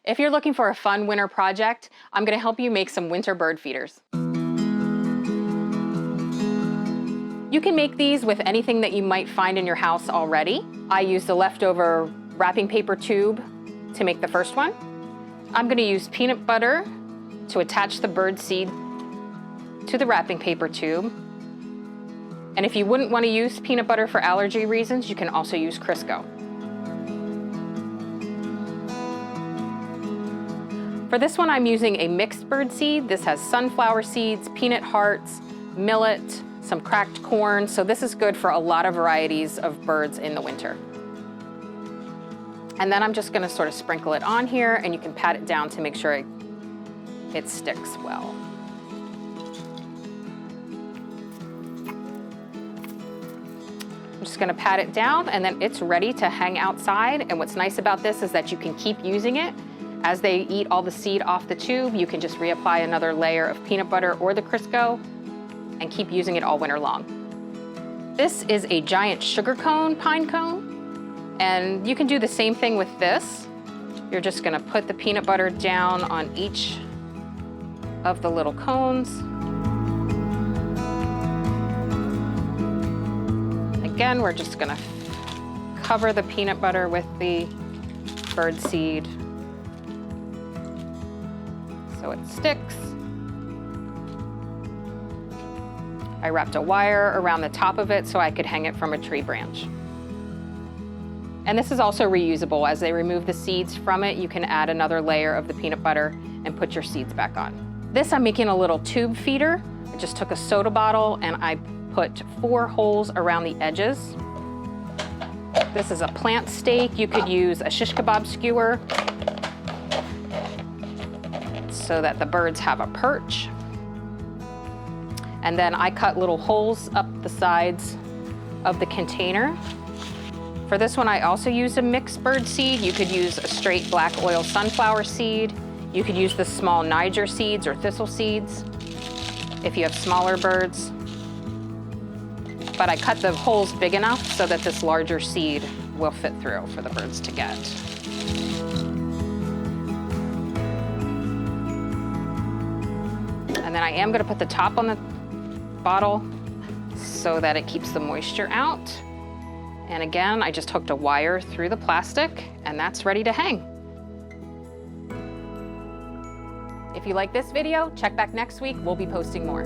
If you're looking for a fun winter project, I'm going to help you make some winter bird feeders. You can make these with anything that you might find in your house already. I used a leftover wrapping paper tube to make the first one. I'm going to use peanut butter to attach the bird seed to the wrapping paper tube. And if you wouldn't want to use peanut butter for allergy reasons, you can also use Crisco. For this one, I'm using a mixed bird seed. This has sunflower seeds, peanut hearts, millet, some cracked corn. So this is good for a lot of varieties of birds in the winter. And then I'm just going to sort of sprinkle it on here, and you can pat it down to make sure it sticks well. I'm just going to pat it down, and then it's ready to hang outside. And what's nice about this is that you can keep using it. As they eat all the seed off the tube, you can just reapply another layer of peanut butter or the Crisco and keep using it all winter long. This is a giant sugar cone, pine cone, and you can do the same thing with this. You're just going to put the peanut butter down on each of the little cones. Again, we're just going to cover the peanut butter with the bird seed so it sticks. I wrapped a wire around the top of it so I could hang it from a tree branch. And this is also reusable. As they remove the seeds from it, you can add another layer of the peanut butter and put your seeds back on. This, I'm making a little tube feeder. I just took a soda bottle and I put 4 holes around the edges. This is a plant stake. You could use a shish kebab skewer so that the birds have a perch. And then I cut little holes up the sides of the container. For this one, I also used a mixed bird seed. You could use a straight black oil sunflower seed. You could use the small Niger seeds or thistle seeds if you have smaller birds. But I cut the holes big enough so that this larger seed will fit through for the birds to get. And then I am going to put the top on the bottle so that it keeps the moisture out. And again, I just hooked a wire through the plastic, and that's ready to hang. If you like this video, check back next week. We'll be posting more.